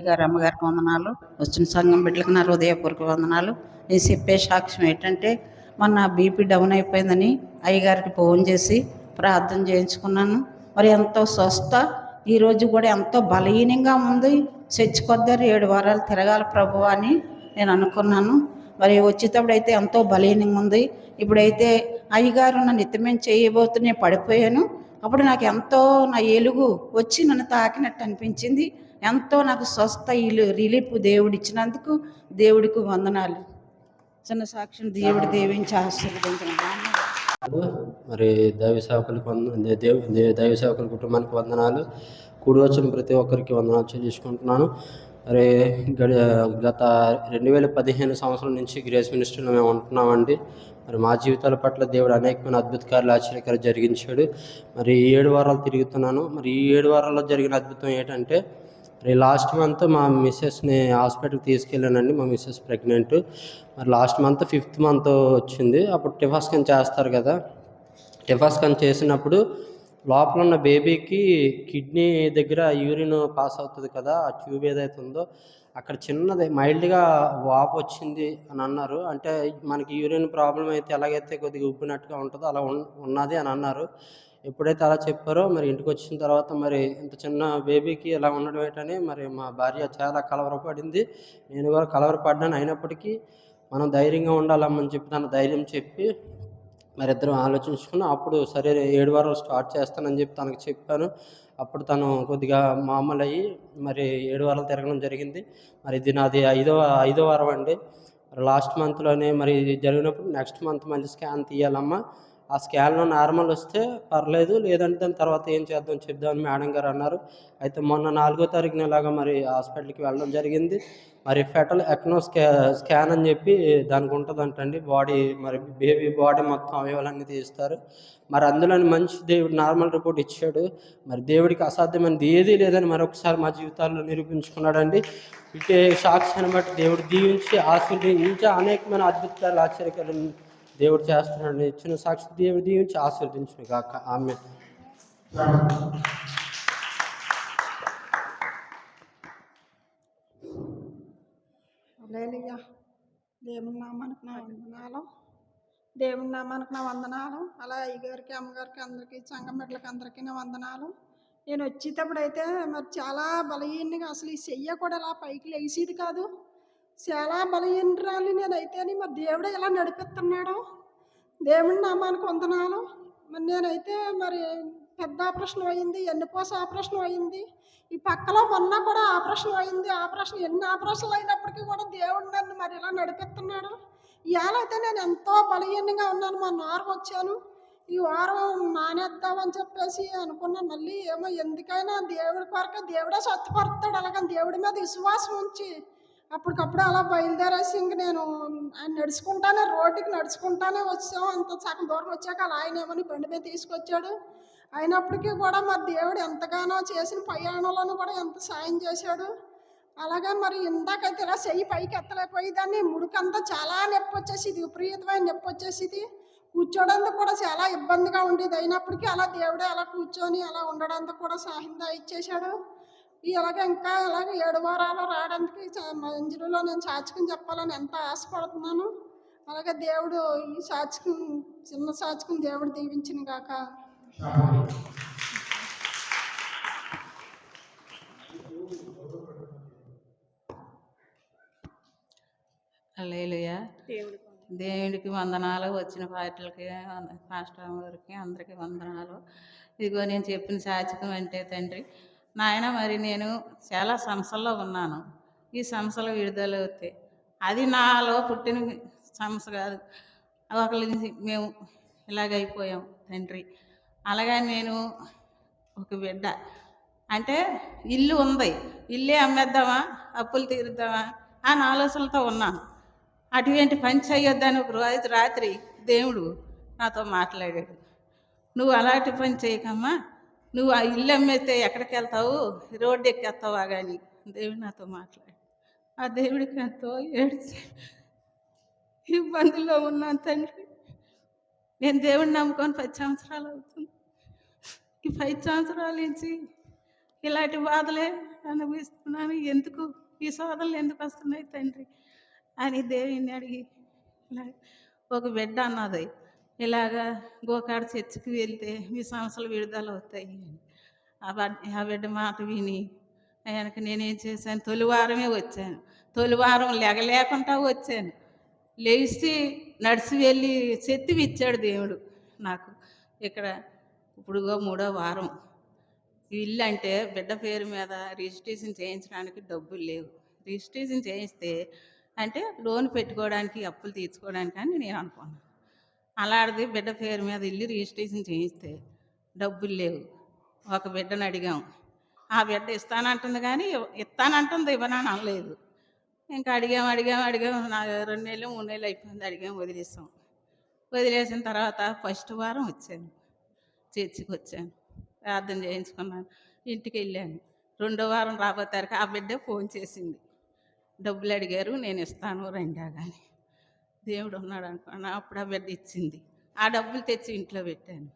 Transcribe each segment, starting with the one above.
అయ్యగారు అమ్మగారికి వందనాలు. వచ్చిన సంఘం బిడ్డలకు నా హృదయపూర్వక వందనాలు. నేను చెప్పే సాక్ష్యం ఏంటంటే మొన్న బీపీ డౌన్ అయిపోయిందని అయ్యగారికి ఫోన్ చేసి ప్రార్థన చేయించుకున్నాను. మరి ఎంతో స్వస్థ. ఈరోజు కూడా ఎంతో బలహీనంగా ఉంది. చచ్చికొద్దారు 7 వారాలు తిరగాలి ప్రభు అని నేను అనుకున్నాను. మరి వచ్చేటప్పుడు అయితే ఎంతో బలహీనంగా ఉంది. ఇప్పుడైతే అయ్యగారు నన్ను నిత్యమేం చేయబోతు నేను పడిపోయాను. అప్పుడు నాకు ఎంతో నా ఎలుగు వచ్చి నన్ను తాకినట్టు అనిపించింది. ఎంతో నాకు స్వస్థ రిలీఫ్ దేవుడు ఇచ్చినందుకు దేవుడికి వందనాలు. చిన్న సాక్ష్యం దేవుడు దీవించి ఆశీర్వదించిన. మరి దైవ సేవకులకు దైవ సేవకుల కుటుంబానికి వందనాలు. కూడి వచ్చిన ప్రతి ఒక్కరికి వందనాలు చెల్లించుకుంటున్నాను. మరి గత 2015 సంవత్సరం నుంచి గ్రేస్ మినిస్ట్రీలో మేము ఉంటున్నామండి. మరి మా జీవితాల పట్ల దేవుడు అనేకమైన అద్భుత కార్యాలు ఆశ్చర్యకాలు జరిగించాడు. మరి 7 వారాలు తిరుగుతున్నాను. మరి ఈ 7 వారాల్లో జరిగిన అద్భుతం ఏంటంటే, మరి లాస్ట్ మంత్ మా మిస్సెస్ని హాస్పిటల్కి తీసుకెళ్ళానండి. మా మిస్సెస్ ప్రెగ్నెంట్. మరి లాస్ట్ మంత్ 5th మంత్ వచ్చింది. అప్పుడు టిఫా స్కాన్ చేస్తారు కదా. టిఫా స్కాన్ చేసినప్పుడు లోపల ఉన్న బేబీకి కిడ్నీ దగ్గర యూరిన్ పాస్ అవుతుంది కదా, ఆ ట్యూబ్ ఏదైతే ఉందో అక్కడ చిన్నది మైల్డ్గా వాపు వచ్చింది అని అన్నారు. అంటే మనకి యూరిన్ ప్రాబ్లం అయితే ఎలాగైతే కొద్దిగా ఉబ్బినట్టుగా ఉంటుందో అలా ఉన్నది అని అన్నారు. ఎప్పుడైతే అలా చెప్పారో మరి ఇంటికి వచ్చిన తర్వాత మరి ఇంత చిన్న బేబీకి ఇలా ఉండడం ఏంటని మరి మా భార్య చాలా కలవరపడింది. నేను కూడా కలవరపడ్డాను. అయినప్పటికీ మనం ధైర్యంగా ఉండాలమ్మని చెప్పి తన ధైర్యం చెప్పి మరి ఇద్దరం ఆలోచించుకుని అప్పుడు సరే 7 వారాలు స్టార్ట్ చేస్తానని చెప్పి తనకు చెప్పాను. అప్పుడు తను కొద్దిగా మామూలు అయ్యి మరి 7 వారాలు తిరగడం జరిగింది. మరి ఇది నాది 5వ వారం అండి. మరి లాస్ట్ మంత్లోనే మరి ఇది జరిగినప్పుడు నెక్స్ట్ మంత్ మళ్ళీ స్కాన్ తీయాలమ్మా, ఆ స్కాన్లో నార్మల్ వస్తే పర్లేదు, లేదంటే దాని తర్వాత ఏం చేద్దాం చెప్దామని మేడం గారు అన్నారు. అయితే మొన్న 4వ తారీఖున ఇలాగా మరి హాస్పిటల్కి వెళ్ళడం జరిగింది. మరి ఫెటల్ ఎక్నో స్కాన్ అని చెప్పి దానికి ఉంటుందంటండి. బాడీ మరి బేబీ బాడీ మొత్తం అవయవాలన్నీ తీస్తారు. మరి అందులోని మంచి దేవుడు నార్మల్ రిపోర్ట్ ఇచ్చాడు. మరి దేవుడికి అసాధ్యమైనది ఏదీ లేదని మరొకసారి మా జీవితాల్లో నిరూపించుకున్నాడండి. ఇటే సాక్ష్యాన్ని బట్టి దేవుడు దీవించి ఆశీర్వదించి అనేకమైన అద్భుతాలు ఆశ్చర్యకాలు దేవుడు చేస్తున్నాడు. ఇచ్చిన సాక్షి దేవుడు దీవించి ఆశీర్వదించును గాక. ఆమేన్. హల్లెలూయా. దేవుని నామానికి నా వందనాలు. దేవుని నామానికి నా వందనాలు. అలా అయ్యగారికి అమ్మగారికి అందరికీ సంఘం బిడ్డలకి అందరికీ నా వందనాలు. నేను వచ్చేటప్పుడు అయితే మరి చాలా బలహీనంగా అసలు ఈ చెయ్య కూడా ఇలా పైకి లేచేది కాదు. చాలా బలహీనరాలు నేనైతేని మరి దేవుడే ఇలా నడిపిస్తున్నాడు. దేవుని నామానికి వందనాలు. మరి నేనైతే మరి పెద్ద ఆపరేషన్ అయింది, ఎన్నుపోస ఆపరేషన్ అయింది. ఈ పక్కలో మొన్న కూడా ఆపరేషన్ అయింది. ఎన్ని ఆపరేషన్లు అయినప్పటికీ కూడా దేవుడు నన్ను మరి ఇలా నడిపిస్తున్నాడు. ఇవాళ అయితే నేను ఎంతో బలహీనంగా ఉన్నాను. మా నారు వచ్చాను. ఈ వారం మానేద్దామని చెప్పేసి అనుకున్నాను. మళ్ళీ ఏమో ఎందుకైనా దేవుడి కొరకే దేవుడే స్వస్థపరుస్తాడు. అలాగని దేవుడి మీద విశ్వాసం ఉంచి అప్పటికప్పుడు అలా బయలుదేరేసి ఇంక నేను నడుచుకుంటానే రోడ్డుకి నడుచుకుంటానే వచ్చాం. అంత సగం దూరం వచ్చాక అలా ఆయన ఏమని బండి మీద తీసుకొచ్చాడు. అయినప్పటికీ కూడా మరి దేవుడు ఎంతగానో చేసిన ప్రయాణంలోనూ కూడా ఎంత సాయం చేశాడు. అలాగే మరి ఇందాకైతే ఇలా చెయ్యి పైకి ఎత్తలేకపోయేదాన్ని. ముడికంతా చాలా నొప్పి వచ్చేసింది, విపరీతమైన నొప్పి వచ్చేసింది. కూర్చోడానికి కూడా చాలా ఇబ్బందిగా ఉండేది. అయినప్పటికీ అలా దేవుడే అలా కూర్చొని అలా ఉండడానికి కూడా సహాయంగా ఇచ్చేశాడు. అలాగే ఇంకా అలాగే 7 వారాలు రావడానికి మంజులో నేను సాక్ష్యం చెప్పాలని ఎంతో ఆశపడుతున్నాను. అలాగే దేవుడు ఈ సాక్ష్యం చిన్న సాక్ష్యం దేవుడు దీవించిన గాక. హల్లెలూయా. దేవుడికి వందనాలు. వచ్చిన పార్టీలకి పాస్టర్ గారికి అందరికీ వందనాలు. ఇదిగో నేను చెప్పిన సాక్ష్యం అంటే తండ్రి నాయన, మరి నేను చాలా సమస్యల్లో ఉన్నాను. ఈ సమస్యలు విడుదల అవుతాయి. అది నాలో పుట్టిన సమస్య కాదు. ఒకరి మేము ఇలాగైపోయాం తండ్రి. అలాగే నేను ఒక బిడ్డ అంటే ఇల్లు ఉంది, ఇల్లే అమ్మేద్దామా, అప్పులు తీరుద్దామా అని ఆలోచనలతో ఉన్నాను. అటువంటి పని చేయొద్దని ఒక రోజు రాత్రి దేవుడు నాతో మాట్లాడాడు. నువ్వు అలాంటి పని చేయకమ్మా, నువ్వు ఆ ఇల్లు అమ్మేస్తే ఎక్కడికి వెళ్తావు, రోడ్డు ఎక్కేస్తావా కానీ దేవుడు నాతో మాట్లాడు. ఆ దేవుడికి ఎంతో ఏడ్చి ఇబ్బందుల్లో ఉన్నాను తండ్రి. నేను దేవుడిని నమ్ముకొని 10 సంవత్సరాలు అవుతుంది. ఈ 5 సంవత్సరాల నుంచి ఇలాంటి బాధలే అనుభవిస్తున్నాను. ఎందుకు ఈ శోధనలు ఎందుకు వస్తున్నాయి తండ్రి అని దేవుని అడిగి, ఇలా ఒక బిడ్డ అన్నది, ఇలాగా గోకాడ చర్చికి వెళ్తే మీ సమస్యలు విడుదల అవుతాయి అని. ఆ బిడ్డ మాట విని ఆయనకి నేనేం చేశాను, తొలి వారమే వచ్చాను. తొలి వారం లేకుండా వచ్చాను. లేచి నడిచి వెళ్ళి శక్తి ఇచ్చాడు దేవుడు నాకు. ఇక్కడ ఇప్పుడుగో 3వ వారం. ఈ ఇల్లు అంటే బిడ్డ పేరు మీద రిజిస్ట్రేషన్ చేయించడానికి డబ్బులు లేవు. రిజిస్ట్రేషన్ చేయిస్తే అంటే లోన్ పెట్టుకోవడానికి, అప్పులు తీర్చుకోవడానికి అని నేను అనుకున్నాను. అలాంటిది బిడ్డ పేరు మీద ఇల్లు రిజిస్ట్రేషన్ చేయిస్తే డబ్బులు లేవు. ఒక బిడ్డను అడిగాం. ఆ బిడ్డ ఇస్తానంటుంది కానీ ఇస్తానంటుంది, ఇవ్వనని అనలేదు. ఇంకా అడిగాం 2 నెలలు 3 నెలలు అయిపోయింది. అడిగాం, వదిలేసాం. వదిలేసిన తర్వాత ఫస్ట్ వారం వచ్చాను, చర్చికి వచ్చాను, ప్రార్థన చేయించుకున్నాను, ఇంటికి వెళ్ళాను. 2వ వారం రాబోతారికి ఆ బిడ్డ ఫోన్ చేసింది. డబ్బులు అడిగారు, నేను ఇస్తాను రండా కానీ. దేవుడు ఉన్నాడు అనుకున్నా. అప్పుడు ఆ బిడ్డ ఇచ్చింది. ఆ డబ్బులు తెచ్చి ఇంట్లో పెట్టాను.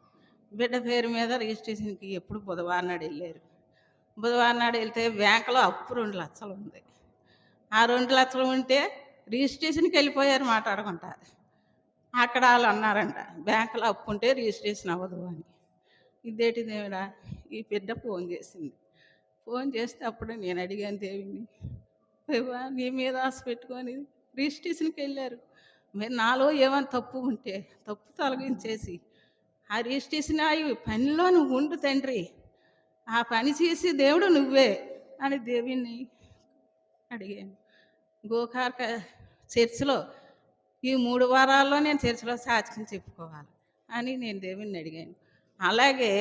బిడ్డ పేరు మీద రిజిస్ట్రేషన్కి ఎప్పుడు బుధవారం నాడు వెళ్ళారు. బుధవారం నాడు వెళ్తే బ్యాంకులో అప్పు 2 లక్షలు ఉంది. ఆ 2 లక్షలు ఉంటే రిజిస్ట్రేషన్కి వెళ్ళిపోయారు మాట్లాడుకుంటా. అక్కడ వాళ్ళు అన్నారంట, బ్యాంకులో అప్పు ఉంటే రిజిస్ట్రేషన్ అవ్వదు అని. ఇదేంటి దేవుడా, ఈ బిడ్డ ఫోన్ చేసింది. ఫోన్ చేస్తే అప్పుడు నేను అడిగాను దేవుని, దేవా నీ మీద ఆశ పెట్టుకొని రిజిస్ట్రేషన్కి వెళ్ళారు, మీరు నాలో ఏమైనా తప్పు ఉంటే తప్పు తొలగించేసి ఆ రిజిస్ట్రేషన్ అయ్యి పనిలో నువ్వు ఉండు తండ్రి, ఆ పని చేసి దేవుడు నువ్వే అని దేవుని అడిగాను. గోకార్క చర్చిలో ఈ 3 వారాల్లో నేను చర్చిలో సాక్ష్యం చెప్పుకోవాలి అని నేను దేవుని అడిగాను. అలాగే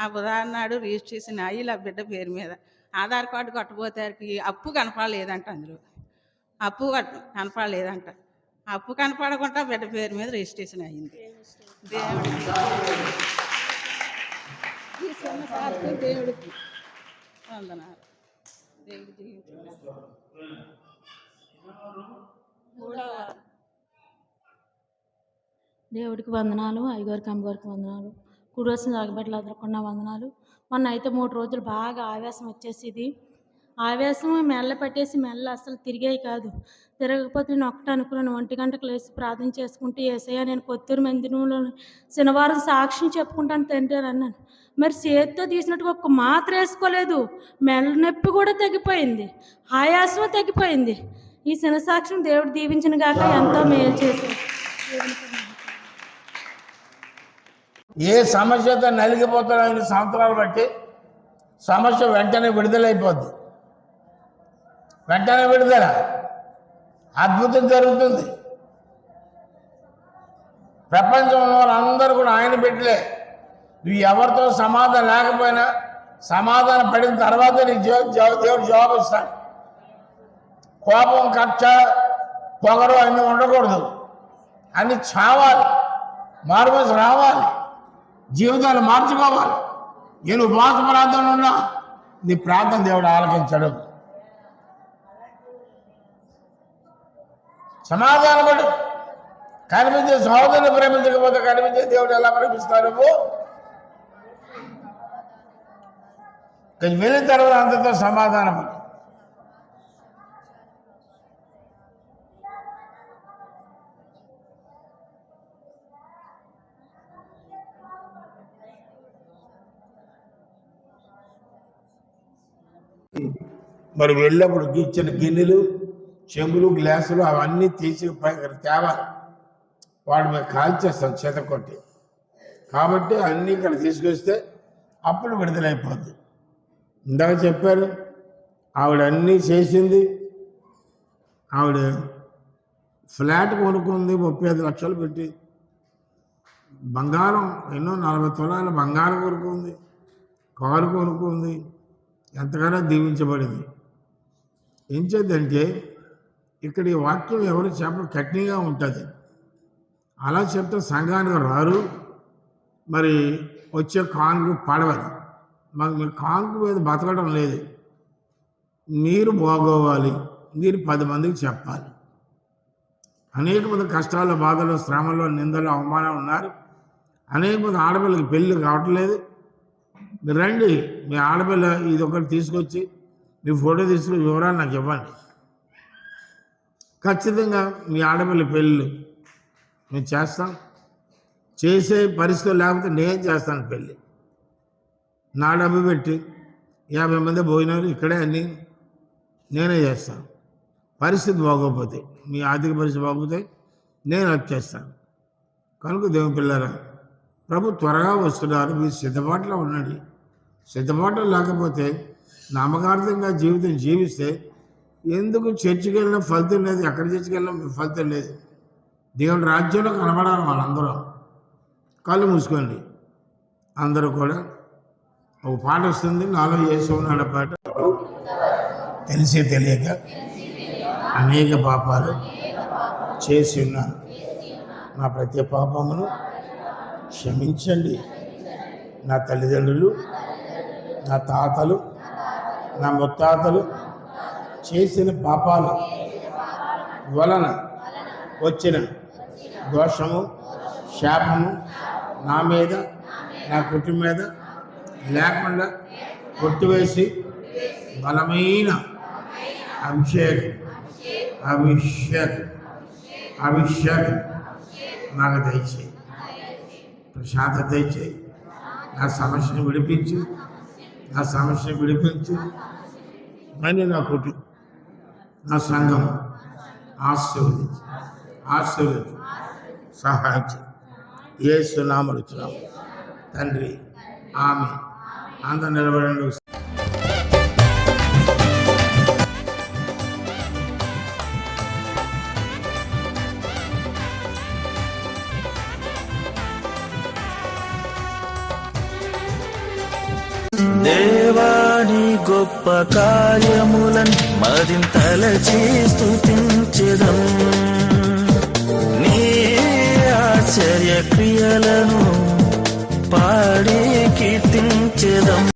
ఆ బుధవారం నాడు రిజిస్ట్రేషన్ అయ్యి ఆ బిడ్డ పేరు మీద ఆధార్ కార్డు కట్టబోతారికి అప్పు కనపడలేదంట. అందులో అప్పు కనపడలేదంట. అప్పు కనపడకుండా బిడ్డ పేరు మీద రిజిస్ట్రేషన్ అయ్యింది. ఈ చిన్న సాక్షి దేవుడికి వందనాలు. దేవుడి జీవితంలో 3వ వారం. దేవుడికి వందనాలు, అయ్యగారికి అమ్మగారికి వందనాలు, కుడివసిన జాగబెట్టలు అదరకుండా వందనాలు. మొన్న అయితే 3 రోజులు బాగా ఆవేశం వచ్చేసింది. ఆవేశం మెల్ల పట్టేసి మెల్ల అసలు తిరిగేవి కాదు. తిరగకపోతే నేను ఒక్కటి అనుకున్నాను, 1 గంటకు లేచి ప్రార్థన చేసుకుంటే ఏసయ్య నేను కొత్తూరు మందిరంలో శనివారం సాక్ష్యం చెప్పుకుంటాను తండ్రి అని అన్నాను. మరి చేతితో తీసినట్టుగా ఒక్క మాత్ర వేసుకోలేదు. మెల్ల నొప్పి కూడా తగ్గిపోయింది, ఆయాసం తగ్గిపోయింది. ఈ శన సాక్ష్యం దేవుడు దీవించిన గాక ఎంతో మేలు చేశాడు. ఏ సమస్యతో నలిగిపోతారో 5 సంవత్సరాలు బట్టి సమస్య వెంటనే విడుదలైపోద్ది. వెంటనే విడుదల, అద్భుతం జరుగుతుంది. ప్రపంచంలో అందరూ కూడా ఆయన బిడ్డలే. నువ్వు ఎవరితో సమాధానం లేకపోయినా సమాధానం పడిన తర్వాత నీకు దేవుడు జవాబు ఇస్తాడు. కోపం, కక్ష, పొగరు అన్నీ ఉండకూడదు. అన్నీ చావాలి, మారుమూసి రావాలి, జీవితాలు మార్చుకోవాలి. నేను ఉపవాస ప్రార్థన ఉన్నా నీ ప్రార్థన దేవుడు ఆలకించడు. సమాధానపడు. కనిపించే సహోదరుని ప్రేమించకపోతే కనిపించే దేవుడు ఎలా ప్రేమిస్తారు? వెళ్ళిన తర్వాత అంతతో సమాధానపడు. మరి వెళ్ళినప్పుడు ఇచ్చిన గిన్నెలు, చెంబులు, గ్లాసులు అవన్నీ తీసి తేవాలి. వాడు మేము కాల్చేస్తాం చేత కొట్టి. కాబట్టి అన్నీ ఇక్కడ తీసుకొస్తే అప్పుడు విడుదలైపోద్ది. ఇందాక చెప్పారు, ఆవిడ అన్నీ చేసింది. ఆవిడ ఫ్లాట్ కొనుక్కుంది 35 లక్షలు పెట్టి. బంగారం ఎన్నో 40 తులాల బంగారం కొనుక్కుంది, కారు కొనుక్కుంది. ఎంతగానో దీవించబడింది. ఏం చేద్దంటే ఇక్కడ ఈ వాక్యం ఎవరు చెప్పడం కఠినంగా ఉంటుంది. అలా చెప్తే సంఘానికి రారు, మరి వచ్చే కానుక పడవదు. మాకు మీరు కానుక మీద బతకడం లేదు. మీరు బాగోవాలి, మీరు 10 మందికి చెప్పాలి. అనేక మంది కష్టాలు, బాధలు, శ్రమలు, నిందలు, అవమానాలు ఉన్నారు. అనేక మంది ఆడపిల్లకి పెళ్ళి కావట్లేదు. మీరు రండి, మీ ఆడపిల్ల ఇది ఒకటి తీసుకొచ్చి మీ ఫోటో తీసుకుని వివరాలు నాకు ఇవ్వండి. ఖచ్చితంగా మీ ఆడపిల్ల పెళ్ళి మేము చేస్తాం. చేసే పరిస్థితులు లేకపోతే నేను చేస్తాను పెళ్ళి. నా డబ్బు పెట్టి 50 మంది భోజనాలు ఇక్కడే అన్నీ నేనే చేస్తాను. పరిస్థితి బాగోకపోతే, మీ ఆర్థిక పరిస్థితి బాగోపోతే నేను వచ్చేస్తాను. కనుక దేవుని పిల్లరా, ప్రభు త్వరగా వస్తున్నారు, మీరు సిద్ధపాటులో ఉండండి. సిద్ధపాటు లేకపోతే నామకార్థంగా జీవితం జీవిస్తే ఎందుకు చర్చికి వెళ్ళినా ఫలితం లేదు, ఎక్కడ చర్చికి వెళ్ళినా ఫలితం లేదు. దేవుని రాజ్యంలో కనబడాలి మనందరం. కళ్ళు మూసుకోండి అందరూ కూడా. ఒక పాట వస్తుంది, నాలో యేసు ఉన్నాడు పాట. తెలిసి తెలియక అనేక పాపాలు చేసి ఉన్నాను, నా ప్రతి పాపమును క్షమించండి. నా తల్లిదండ్రులు, నా తాతలు, నా ముత్తాతలు చేసిన పాపాలు వలన వచ్చిన దోషము, శాపము నా మీద, నా కుటుంబం మీద లేకుండా కొట్టివేసి బలమైన అభిషేకం అభిషేకం అభిషేకం నాకు దయచేయి. ప్రశాంతత దయచేయి. నా సమస్యను విడిపించి, నా సమస్యను విడిపించి మళ్ళీ నా కుటుంబం, నా సంఘం ఆశీర్వదించి ఆశీర్వదించి సహాయం చేయి. యేసు నామములో తండ్రి, ఆమేన్. అందరూ నిలబడండి. దేవాని గొప్ప కార్యములను మరింతలచి స్తుతించెదం, నీ ఆశ్చర్య క్రియలను పాడి కీర్తించెదం.